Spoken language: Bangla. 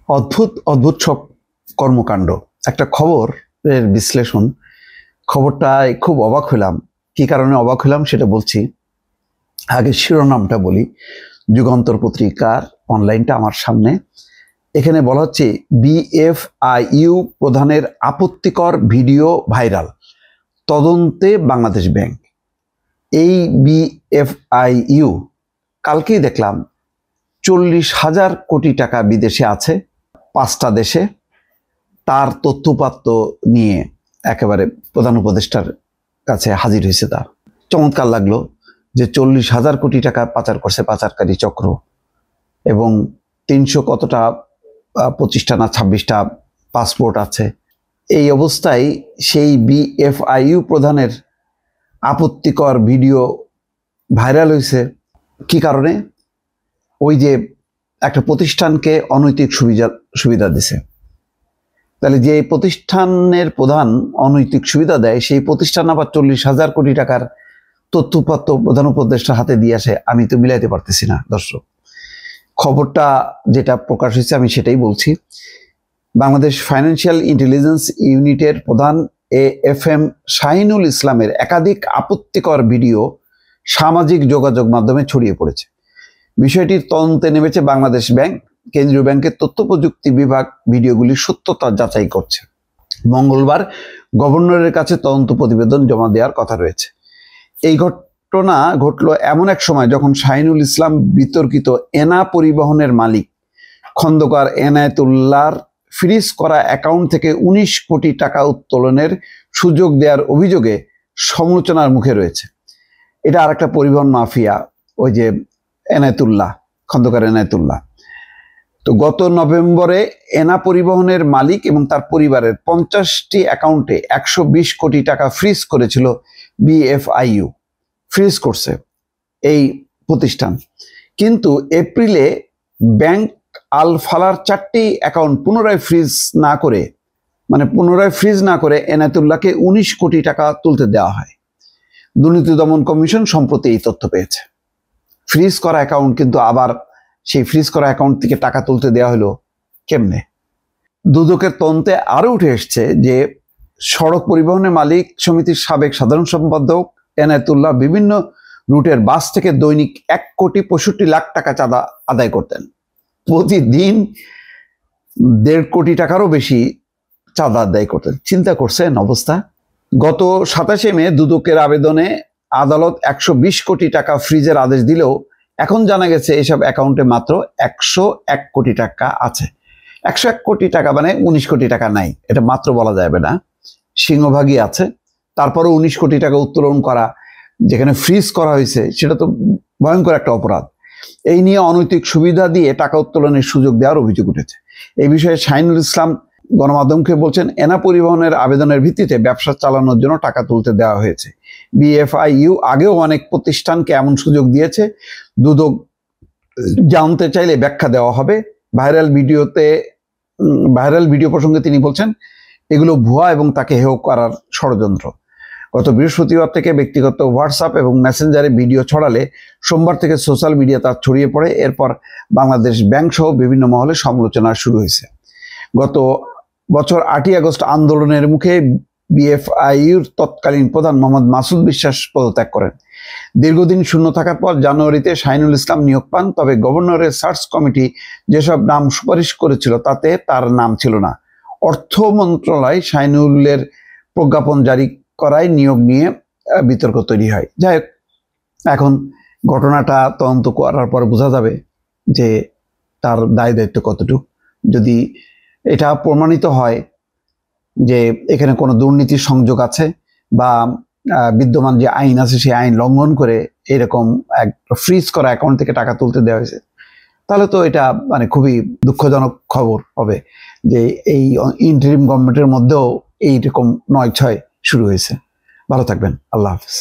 অদ্ভুত অদ্ভুত সব কর্মকাণ্ড। একটা খবরের বিশ্লেষণ, খবরটায় খুব অবাক হলাম। কি কারণে অবাক হলাম সেটা বলছি। আগে শিরোনামটা বলি। যুগান্তর পত্রিকার অনলাইনটা আমার সামনে। এখানে বলা হচ্ছে বিএফআইইউ প্রধানের আপত্তিকর ভিডিও ভাইরাল, তদন্তে বাংলাদেশ ব্যাংক। এই বিএফআইইউ কালকেই দেখলাম 40,000 কোটি টাকা বিদেশে আছে 5টা দেশে। তার তথ্যপাত্র নিয়ে একেবারে প্রধান উপদেষ্টার কাছে হাজির হয়েছে। তার চমৎকার লাগলো যে 40,000 কোটি টাকা পাচার করছে পাচারকারী চক্র, এবং 300 কতটা 25টা না 26টা পাসপোর্ট আছে। এই অবস্থায় সেই বিএফআইইউ প্রধানের আপত্তিকর ভিডিও ভাইরাল হয়েছে। কি কারণে? ওই যে একটা প্রতিষ্ঠানকে অনৈতিক সুবিধা দিছে। তাহলে যে প্রতিষ্ঠানের প্রধান অনৈতিক সুবিধা দেয়, সেই প্রতিষ্ঠান আবার 40,000 কোটি টাকার তথ্যপত্র প্রধান উপদেষ্টার হাতে দিয়ে আসে। আমি তো মিলাইতে পারতেছি না দর্শক। খবরটা যেটা প্রকাশ হয়েছে আমি সেটাই বলছি। বাংলাদেশ ফাইন্যান্সিয়াল ইন্টেলিজেন্স ইউনিটের প্রধান এএফএম শাহিনুল ইসলামের একাধিক আপত্তিকর ভিডিও সামাজিক যোগাযোগ মাধ্যমে ছড়িয়ে পড়েছে। বিষয়টির তদন্তে নেমেছে বাংলাদেশ ব্যাংক। কেন্দ্রীয় ব্যাংকের তথ্য প্রযুক্তি বিভাগ ভিডিওগুলির সত্যতা যাচাই করছে। মঙ্গলবার গভর্নরের কাছে তদন্ত প্রতিবেদন জমা দেওয়ার কথা রয়েছে। এই ঘটনা ঘটল এমন এক সময় যখন শাহিনুল ইসলাম বিতর্কিত এনা পরিবহনের মালিক খন্দকার এনায়েতুল্লাহর ফ্রিজ করা অ্যাকাউন্ট থেকে 19 কোটি টাকা উত্তোলনের সুযোগ দেওয়ার অভিযোগে সমালোচনার মুখে রয়েছে। এটা আর একটা পরিবহন মাফিয়া, ওই যে এনায়েতুল্লাহ, খন্দকার এনায়েতুল্লাহ। তো গত নভেম্বরে এনা পরিবহনের মালিক এবং তার পরিবারের 50টি অ্যাকাউন্টে 120 কোটি টাকা ফ্রিজ করেছিল বিএফআইইউ। ফ্রিজ করছে এই প্রতিষ্ঠান, কিন্তু এপ্রিলে ব্যাংক আল ফালার 4টি অ্যাকাউন্ট পুনরায় ফ্রিজ না করে এনায়েতুল্লাহকে 19 কোটি টাকা তুলতে দেওয়া হয়। দুর্নীতি দমন কমিশন সম্প্রতি এই তথ্য পেয়েছে। ফ্রিজ করা অ্যাকাউন্ট, কিন্তু আবার সেই ফ্রিজ করা অ্যাকাউন্ট থেকে টাকা তুলতে দেওয়া হলো কেমনে? দুদকের তদন্তে আরো উঠে এসছে যে সড়ক পরিবহনের মালিক সমিতির সাবেক সাধারণ সম্পাদক এনায়েতুল্লাহ বিভিন্ন রুটের বাস থেকে দৈনিক 1,65,00,000 টাকা চাঁদা আদায় করতেন। প্রতিদিন 1.5 কোটি টাকারও বেশি চাঁদা আদায় করতেন। চিন্তা করছেন অবস্থা? গত 27শে মে দুদকের আবেদনে আদালত 120 কোটি টাকা ফ্রিজের আদেশ দিলেও এখন জানা গেছে এসব অ্যাকাউন্টে মাত্র 101 কোটি টাকা আছে। 101 কোটি টাকা মানে 19 কোটি টাকা নাই, এটা মাত্র বলা যাবে না, সিংহভাগই আছে। তারপরে 19 কোটি টাকা উত্তোলন করা, যেখানে ফ্রিজ করা হয়েছে, সেটা তো ভয়ঙ্কর একটা অপরাধ। এই নিয়ে অনৈতিক সুবিধা দিয়ে টাকা উত্তোলনের সুযোগ দেওয়ার অভিযোগ উঠেছে। এই বিষয়ে শাহিনুল ইসলাম গণমাধ্যমকে বলছেন, এনা পরিবহনের আবেদনের ভিত্তিতে ব্যবসা চালানোর জন্য টাকা তুলতে দেওয়া হয়েছে। বিএফআইইউ আগেও অনেক প্রতিষ্ঠানকে এমন সুযোগ দিয়েছে। দুদক জানতে চাইলে ব্যাখ্যা দেওয়া হবে। ভাইরাল ভিডিও প্রসঙ্গে তিনি বলছেন, এগুলো ভুয়া এবং তাকে হেয় করার ষড়যন্ত্র। গত বৃহস্পতিবার থেকে ব্যক্তিগত হোয়াটসঅ্যাপ এবং মেসেঞ্জারে ভিডিও ছড়ালে সোমবার থেকে সোশ্যাল মিডিয়া তা ছড়িয়ে পড়ে। এরপর বাংলাদেশ ব্যাংক সহ বিভিন্ন মহলে সমালোচনা শুরু হয়েছে। গত বছর 8ই আগস্ট আন্দোলনের মুখে বিএফআইইউর তৎকালীন প্রধান মোহাম্মদ মাসুদ বিশ্বাস পদত্যাগ করেন। দীর্ঘদিন শূন্য থাকার পর জানুয়ারিতে শাহিনুল ইসলাম নিয়োগ পান। তবে গভর্নরের সার্চ কমিটি যেসব নাম সুপারিশ করেছিল তাতে তার নাম ছিল না। অর্থ মন্ত্রণালয় শাহিনুলের প্রজ্ঞাপন জারি করায় নিয়োগ নিয়ে বিতর্ক তৈরি হয়। যাই হোক, এখন ঘটনাটা তদন্ত করার পর বোঝা যাবে যে তার দায় দায়িত্ব কতটুকু। যদি এটা প্রমাণিত হয় যে এখানে কোনো দুর্নীতির সংযোগ আছে বা বিদ্যমান যে আইন আছে সেই আইন লঙ্ঘন করে এরকম এক ফ্রিজ করা অ্যাকাউন্ট থেকে টাকা তুলতে দেওয়া হয়েছে, তাহলে তো এটা মানে খুবই দুঃখজনক খবর হবে যে এই ইন্টারিম গভর্নমেন্টের মধ্যেও এইরকম 9-6 শুরু হয়েছে। ভালো থাকবেন। আল্লাহ হাফেজ।